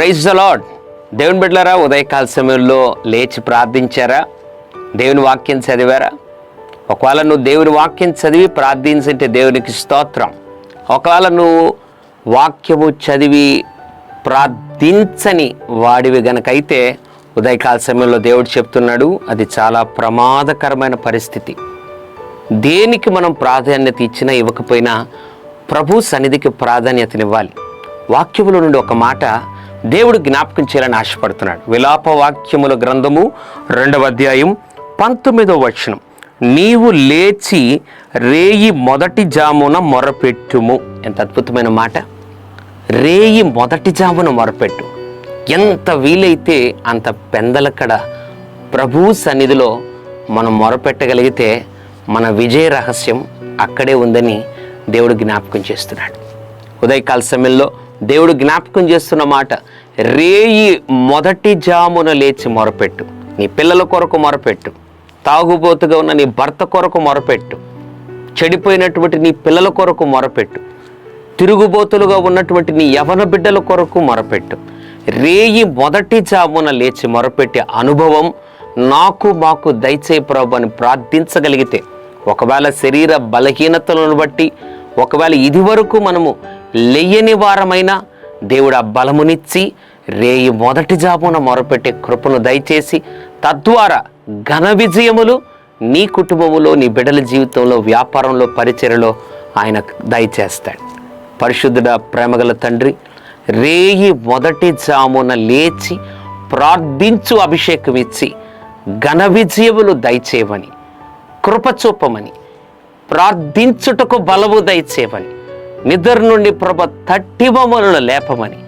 Praise the lord. దేవుని బిడ్డలారా, ఉదయకాల సమయంలో లేచి ప్రార్థించారా? దేవుని వాక్యం చదివారా? ఒకవేళ నువ్వు దేవుని వాక్యం చదివి ప్రార్థించంటే దేవునికి స్తోత్రం. ఒకవేళ నువ్వు వాక్యము చదివి ప్రార్థించని వాడివి గనకైతే ఉదయకాల సమయంలో దేవుడు చెప్తున్నాడు, అది చాలా ప్రమాదకరమైన పరిస్థితి. దేనికి మనం ప్రాధాన్యత ఇచ్చినా ఇవ్వకపోయినా ప్రభు సన్నిధికి ప్రాధాన్యతనివ్వాలి. వాక్యముల నుండి ఒక మాట దేవుడు జ్ఞాపకం చేయాలని ఆశపడుతున్నాడు. విలాప వాక్యముల గ్రంథము 2వ అధ్యాయం 19వ వచనం, నీవు లేచి రేయి మొదటి జామున మొరపెట్టుము. ఎంత అద్భుతమైన మాట! రేయి మొదటి జామున మొరపెట్టు. ఎంత వీలైతే అంత పెందలకడ ప్రభు సన్నిధిలో మనం మొరపెట్టగలిగితే మన విజయ రహస్యం అక్కడే ఉందని దేవుడు జ్ఞాపకం చేస్తున్నాడు. ఉదయకాల సమయంలో దేవుడు జ్ఞాపకం చేస్తున్న మాట, రేయి మొదటి జామున లేచి మొరపెట్టు. నీ పిల్లల కొరకు మొరపెట్టు, తాగుబోతుగా ఉన్న నీ భర్త కొరకు మొరపెట్టు, చెడిపోయినటువంటి నీ పిల్లల కొరకు మొరపెట్టు, తిరుగుబోతులుగా ఉన్నటువంటి నీ యవన బిడ్డల కొరకు మొరపెట్టు. రేయి మొదటి జామున లేచి మొరపెట్టే అనుభవం మాకు దయచేయి ప్రభు అని ప్రార్థించగలిగితే, ఒకవేళ శరీర బలహీనతలను బట్టి ఒకవేళ ఇది వరకు మనము లేయని వారమైనా దేవుడు ఆ బలమునిచ్చి రేయి మొదటి జామున మొరపెట్టే కృపను దయచేసి తద్వారా ఘన విజయములు నీ కుటుంబములో, నీ బిడ్డల జీవితంలో, వ్యాపారంలో, పరిచర్యలో ఆయన దయచేస్తాడు. పరిశుద్ధుడ ప్రేమగల తండ్రి, రేయి మొదటి జామున లేచి ప్రార్థించు అభిషేకం ఇచ్చి ఘన విజయములు దయచేయమని, కృప చూపమని, ప్రార్థించుటకు బలము దయచేయమని, నిద్ర నుండి ప్రభ తట్టి మమ్మలను లేపమని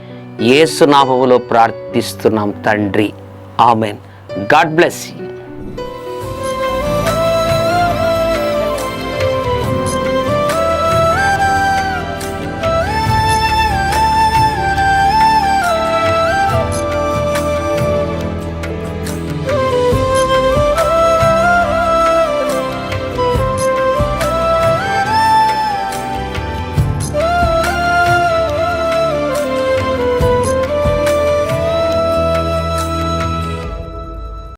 యేసు నామములో ప్రార్థిస్తున్నాం తండ్రి. ఆమెన్. God bless you.